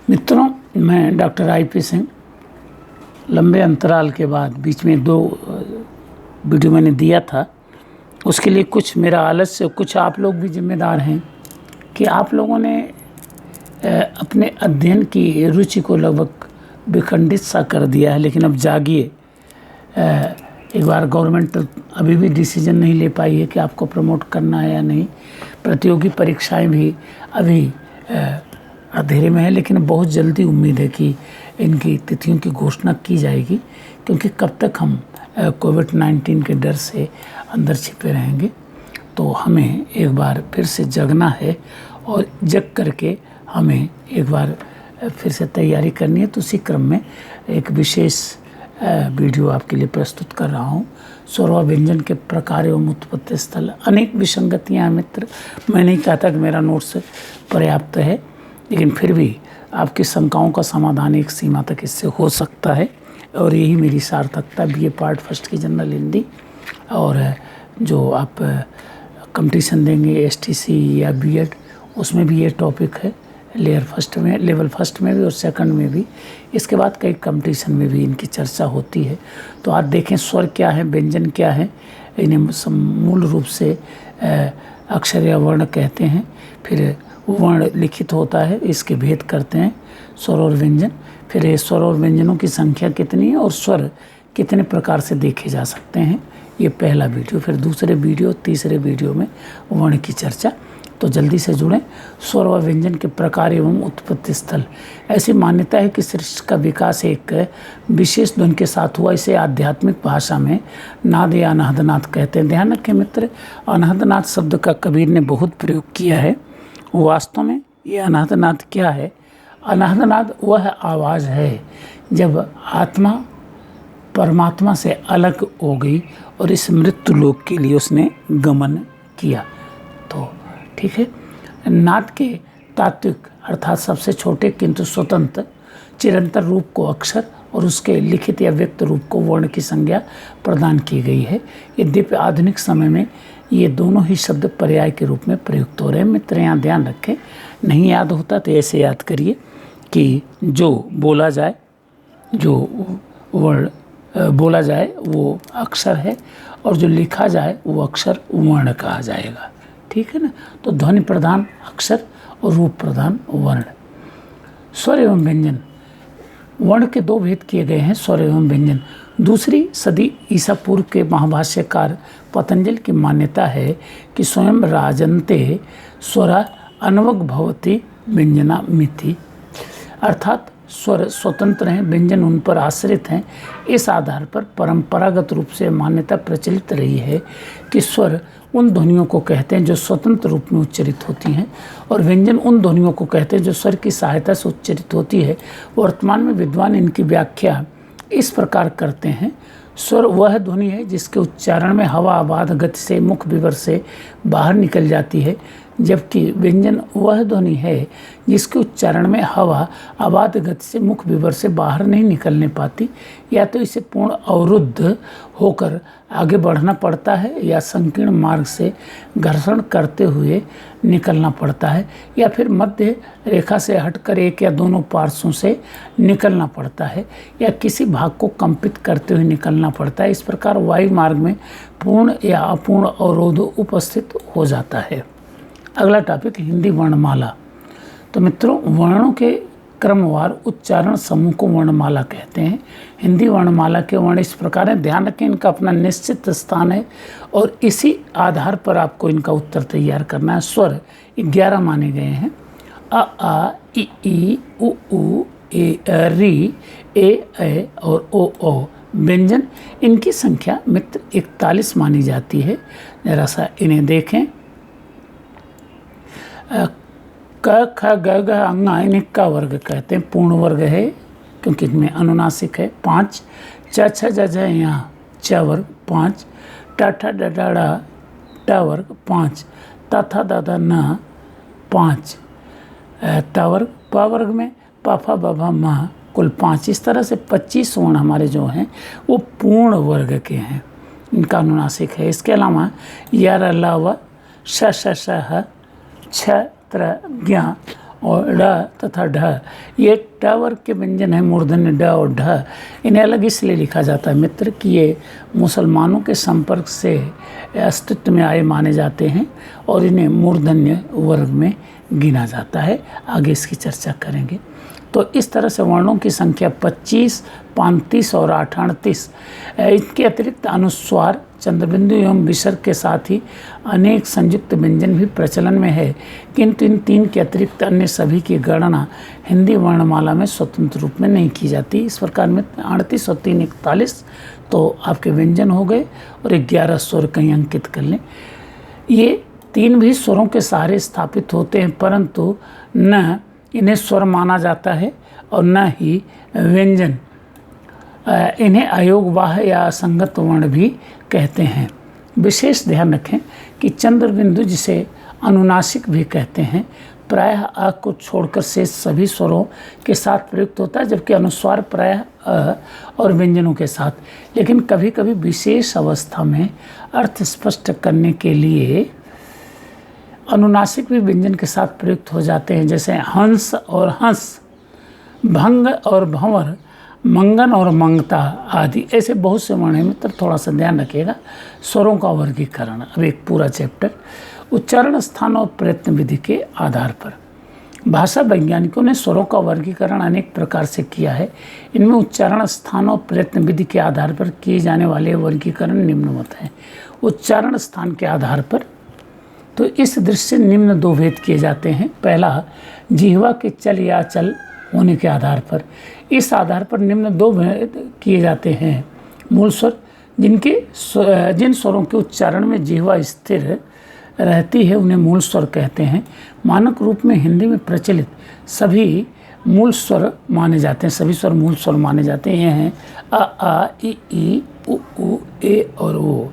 मित्रों, मैं doctor IP Singh. लंबे अंतराल के बाद बीच में 2 वीडियो मैंने दिया था, उसके लिए कुछ मेरा आलस्य, कुछ आप लोग भी जिम्मेदार हैं कि आप लोगों ने अपने अध्ययन की रुचि को लगभग विखंडित सा कर दिया है। लेकिन अब जागिए, एक बार गवर्नमेंट अभी भी डिसीजन नहीं ले पाई है कि आपको प्रमोट करना है या नहीं। प्रतियोगी परीक्षाएं भी अभी अंधेरे में है, लेकिन बहुत जल्दी उम्मीद है कि इनकी तिथियों की घोषणा की जाएगी, क्योंकि कब तक हम कोविड-19 के डर से अंदर छिपे रहेंगे। तो हमें एक बार फिर से जगना है और जग करके हमें एक बार फिर से तैयारी करनी है। तो उसी क्रम में एक विशेष वीडियो आपके लिए प्रस्तुत कर रहा हूँ। स्वर व व्यंजन के प्रकार एवं उत्पत्ति स्थल। अनेक विसंगतियाँ मित्र, मैं नहीं कहता कि मेरा नोट्स पर्याप्त है, लेकिन फिर भी आपकी शंकाओं का समाधान एक सीमा तक इससे हो सकता है। और यही मेरी सार्थकता BA पार्ट फर्स्ट की जनरल हिंदी, और जो आप कंपटीशन देंगे STC या B.Ed, उसमें भी ये टॉपिक है। लेवल फर्स्ट में भी और सेकंड में भी। इसके बाद कई कंपटीशन में भी इनकी चर्चा होती है। तो आज देखें स्वर क्या है, व्यंजन क्या है। इन्हें मूल रूप से अक्षर या वर्ण कहते हैं। फिर वर्ण लिखित होता है, इसके भेद करते हैं स्वर और व्यंजन। फिर ये स्वर और व्यंजनों की संख्या कितनी है और स्वर कितने प्रकार से देखे जा सकते हैं, ये पहला वीडियो। फिर दूसरे वीडियो, तीसरे वीडियो में वर्ण की चर्चा। तो जल्दी से जुड़ें। स्वर व व्यंजन के प्रकार एवं उत्पत्ति स्थल। ऐसी मान्यता है कि सृष्टि का विकास एक विशेष ध्वनि के साथ हुआ। इसे आध्यात्मिक भाषा में नाद या अनाहतनाद कहते हैं। ध्यान रखें मित्र, अनाहतनाद शब्द का कबीर ने बहुत प्रयोग किया है। वास्तव में ये अनाहतनाद क्या है? अनाहतनाद वह आवाज़ है जब आत्मा परमात्मा से अलग हो गई और इस मृत्यु लोक के लिए उसने गमन किया। तो ठीक है। नाद के तात्विक अर्थात सबसे छोटे किंतु स्वतंत्र चिरंतर रूप को अक्षर और उसके लिखित या व्यक्त रूप को वर्ण की संज्ञा प्रदान की गई है। यद्यपि आधुनिक समय में ये दोनों ही शब्द पर्याय के रूप में प्रयुक्त हो रहे हैं। मित्र यहाँ ध्यान रखें, नहीं याद होता तो ऐसे याद करिए कि जो बोला जाए, जो वर्ण बोला जाए वो अक्षर है, और जो लिखा जाए वो अक्षर वर्ण कहा जाएगा। ठीक है ना। तो ध्वनि प्रधान अक्षर और रूप प्रधान वर्ण। स्वर एवं व्यंजन। वर्ण के 2 भेद किए गए हैं, स्वर एवं व्यंजन। दूसरी सदी ईसा पूर्व के महाभाष्यकार पतंजलि की मान्यता है कि स्वयं राजन्ते स्वरा अनवग भवति व्यंजना मिति, अर्थात स्वर स्वतंत्र हैं, व्यंजन उन पर आश्रित हैं। इस आधार पर परंपरागत रूप से मान्यता प्रचलित रही है कि स्वर उन ध्वनियों को कहते हैं जो स्वतंत्र रूप में उच्चरित होती हैं, और व्यंजन उन ध्वनियों को कहते हैं जो स्वर की सहायता से उच्चरित होती है। वर्तमान में विद्वान इनकी व्याख्या इस प्रकार करते हैं: स्वर वह ध्वनि है जिसके उच्चारण में हवा अबाध गति से मुख विवर से बाहर निकल जाती है, जबकि व्यंजन वह ध्वनि है जिसके उच्चारण में हवा अबाध गति से मुख विवर से बाहर नहीं निकलने पाती। या तो इसे पूर्ण अवरुद्ध होकर आगे बढ़ना पड़ता है, या संकीर्ण मार्ग से घर्षण करते हुए निकलना पड़ता है, या फिर मध्य रेखा से हटकर एक या दोनों पार्श्वों से निकलना पड़ता है, या किसी भाग को कंपित करते हुए निकलना पड़ता है। इस प्रकार वायु मार्ग में पूर्ण या अपूर्ण अवरोध उपस्थित हो जाता है। अगला टॉपिक हिंदी वर्णमाला। तो मित्रों, वर्णों के क्रमवार उच्चारण समूह को वर्णमाला कहते हैं। हिंदी वर्णमाला के वर्ण इस प्रकार हैं, ध्यान रखें इनका अपना निश्चित स्थान है और इसी आधार पर आपको इनका उत्तर तैयार करना है। स्वर 11 माने गए हैं: अ आ इ ई उ ऊ ए री ए ऐ और ओ औ। व्यंजन इनकी संख्या मित्र 41 मानी जाती है। जरा सा इन्हें देखें। क ख ग घ अंग इन्हें क वर्ग कहते हैं। पूर्ण वर्ग है क्योंकि इनमें अनुनासिक है। 5 च छ ज झ यहाँ च वर्ग 5, ट ठ ड ढ ड़ ट वर्ग 5, त थ द ध न 5, त वर्ग प वर्ग में प फ ब भ म कुल 5। इस तरह से 25 वर्ण हमारे जो हैं वो पूर्ण वर्ग के हैं, इनका अनुनासिक है। इसके अलावा य र ल व श श श ह छ त्र ज्ञ और ड तथा ढ, ये ट वर्ग के व्यंजन हैं मूर्धन्य ड और ढ। इन्हें अलग इसलिए लिखा जाता है मित्र कि ये मुसलमानों के संपर्क से अस्तित्व में आए माने जाते हैं और इन्हें मूर्धन्य वर्ग में गिना जाता है। आगे इसकी चर्चा करेंगे। तो इस तरह से वर्णों की संख्या 25, 35 और 38। इनके अतिरिक्त अनुस्वार, चंद्रबिंदु एवं विसर्ग के साथ ही अनेक संयुक्त व्यंजन भी प्रचलन में है, किंतु इन तीन के अतिरिक्त अन्य सभी की गणना हिंदी वर्णमाला में स्वतंत्र रूप में नहीं की जाती। इस प्रकार में 38 और 3 41 तो आपके व्यंजन हो गए और 11 स्वर कहीं अंकित कर लें। ये तीन भी स्वरों के सहारे स्थापित होते हैं, परंतु न इन्हें स्वर माना जाता है और न ही व्यंजन। इन्हें अयोगवाह या असंगत वर्ण भी कहते हैं। विशेष ध्यान रखें कि चंद्रबिंदु, जिसे अनुनासिक भी कहते हैं, प्रायः अ को छोड़कर शेष सभी स्वरों के साथ प्रयुक्त होता है, जबकि अनुस्वार प्रायः अ और व्यंजनों के साथ। लेकिन कभी कभी विशेष अवस्था में अर्थ स्पष्ट करने के लिए अनुनासिक भी व्यंजन के साथ प्रयुक्त हो जाते हैं, जैसे हंस और हंस, भंग और भंवर, मंगन और मंगता आदि। ऐसे बहुत से वर्ण हैं मित्र, थोड़ा सा ध्यान रखिएगा। स्वरों का वर्गीकरण, अब एक पूरा चैप्टर। उच्चारण, स्थान और प्रयत्न विधि के आधार पर भाषा वैज्ञानिकों ने स्वरों का वर्गीकरण अनेक प्रकार से किया है। इनमें उच्चारण, स्थान और प्रयत्न विधि के आधार पर किए जाने वाले वर्गीकरण निम्नवत हैं। उच्चारण स्थान के आधार पर तो इस दृष्टि से निम्न दो भेद किए जाते हैं। पहला, जिह्वा के चल या चल होने के आधार पर। इस आधार पर निम्न दो भेद किए जाते हैं। मूल स्वर, जिन स्वरों के उच्चारण में जिह्वा स्थिर रहती है उन्हें मूल स्वर कहते हैं। मानक रूप में हिंदी में प्रचलित सभी मूल स्वर माने जाते हैं, सभी स्वर मूल स्वर माने जाते हैं। ये हैं अ, आ, ई, उ, ए और ओ।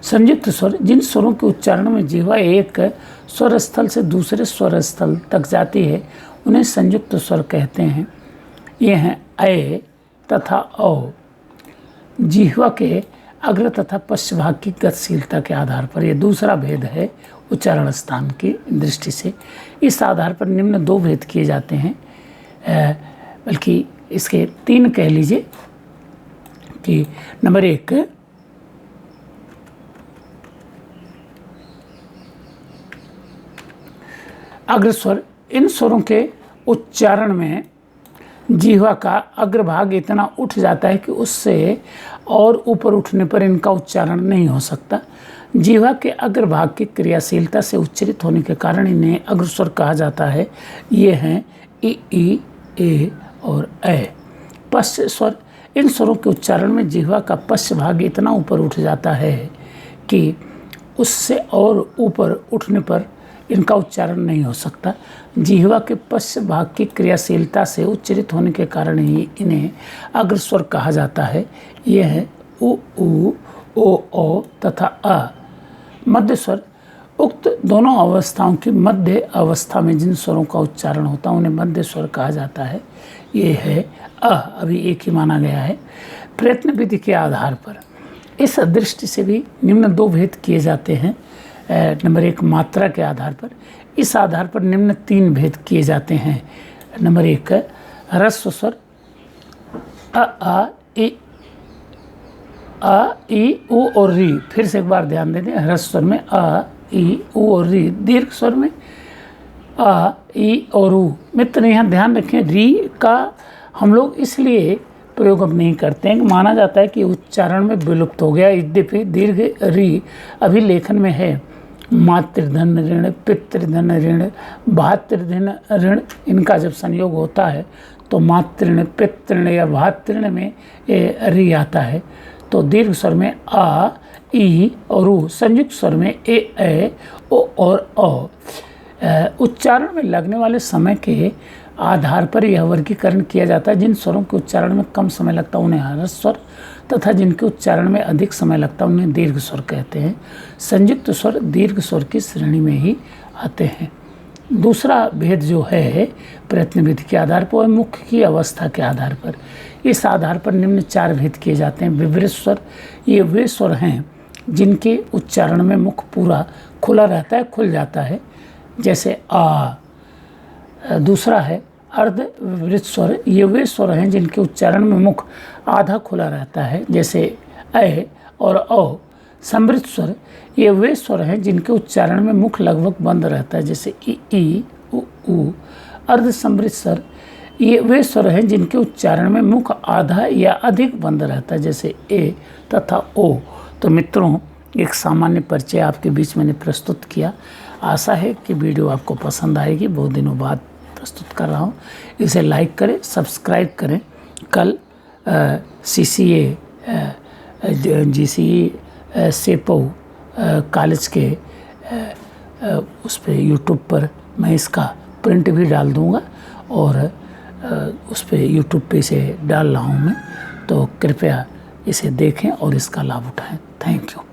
संयुक्त स्वर, जिन स्वरों के उच्चारण में जिह्वा एक स्वर स्थल से दूसरे स्वर स्थल तक जाती है उन्हें संयुक्त स्वर कहते हैं। ये हैं ए तथा औ। जिह्वा के अग्र तथा पश्च भाग की गतिशीलता के आधार पर, यह दूसरा भेद है उच्चारण स्थान की दृष्टि से। इस आधार पर निम्न दो भेद किए जाते हैं, बल्कि इसके तीन कह लीजिए कि नंबर 1, अग्रस्वर। इन स्वरों के उच्चारण में जिह्वा का अग्रभाग इतना उठ जाता है कि उससे और ऊपर उठने पर इनका उच्चारण नहीं हो सकता। जिह्वा के अग्रभाग की क्रियाशीलता से उच्चरित होने के कारण इन्हें अग्रस्वर कहा जाता है। ये हैं ई, ए और ए। पश्च स्वर, इन स्वरों के उच्चारण में जिह्वा का पश्च भाग इतना ऊपर उठ जाता है कि उससे और ऊपर उठने पर इनका उच्चारण नहीं हो सकता। जिह्वा के पश्च भाग की क्रियाशीलता से उच्चरित होने के कारण ही इन्हें अग्रस्वर कहा जाता है। ये है उ, ओ तथा अ। मध्य स्वर, उक्त दोनों अवस्थाओं की मध्य अवस्था में जिन स्वरों का उच्चारण होता है उन्हें मध्य स्वर कहा जाता है। ये है अ, अभी एक ही माना गया है। प्रयत्न विधि के आधार पर इस दृष्टि से भी निम्न दो भेद किए जाते हैं। नंबर 1, मात्रा के आधार पर। इस आधार पर निम्न 3 भेद किए जाते हैं। नंबर 1, ह्रस्व स्वर, अ, ई, उ और री। फिर से एक बार ध्यान दे दें, ह्रस्व स्वर में अ, ई, उ और री। दीर्घ स्वर में अ, ई और उ। मित्र यहाँ ध्यान रखें, री का हम लोग इसलिए प्रयोग अब नहीं करते हैं कि माना जाता है कि उच्चारण में विलुप्त हो गया। यद्यपि दीर्घ री अभी लेखन में है। मातृधन ऋण, पितृधन ऋण, भातृधन ऋण, इनका जब संयोग होता है तो मातृण, पितृण या भातृण में री आता है। तो दीर्घ स्वर में आ, ई और उ। संयुक्त स्वर में ए, ओ और औ। उच्चारण में लगने वाले समय के आधार पर यह वर्गीकरण किया जाता है। जिन स्वरों के उच्चारण में कम समय लगता है उन्हें ह्रस्व स्वर तथा जिनके उच्चारण में अधिक समय लगता है उन्हें दीर्घ स्वर कहते हैं। संयुक्त स्वर दीर्घ स्वर की श्रेणी में ही आते हैं। दूसरा भेद जो है प्रयत्न विधि के आधार पर और मुख्य की अवस्था के आधार पर। इस आधार पर निम्न 4 भेद किए जाते हैं। विवृत स्वर, ये वे स्वर हैं जिनके उच्चारण में मुख पूरा खुला रहता है, खुल जाता है, जैसे आ। दूसरा है अर्धवृत्त स्वर। ये वे स्वर हैं जिनके उच्चारण में मुख आधा खुला रहता है, जैसे अ और औ। समृद्ध स्वर ये वे स्वर हैं जिनके उच्चारण में मुख लगभग बंद रहता है, जैसे ई, उ। अर्ध समृद्ध स्वर ये वे स्वर हैं जिनके उच्चारण में मुख आधा या अधिक बंद रहता है, जैसे ए तथा ओ। तो मित्रों, एक सामान्य परिचय आपके बीच मैंने प्रस्तुत किया। आशा है कि वीडियो आपको पसंद आएगी। बहुत दिनों बाद प्रस्तुत कर रहा हूँ। इसे लाइक करें, सब्सक्राइब करें। कल CCA GCE सेपो कॉलेज के उस पर यूट्यूब पर मैं इसका प्रिंट भी डाल दूँगा और उस पर यूट्यूब पे इसे डाल रहा हूँ मैं। तो कृपया इसे देखें और इसका लाभ उठाएं। Thank you.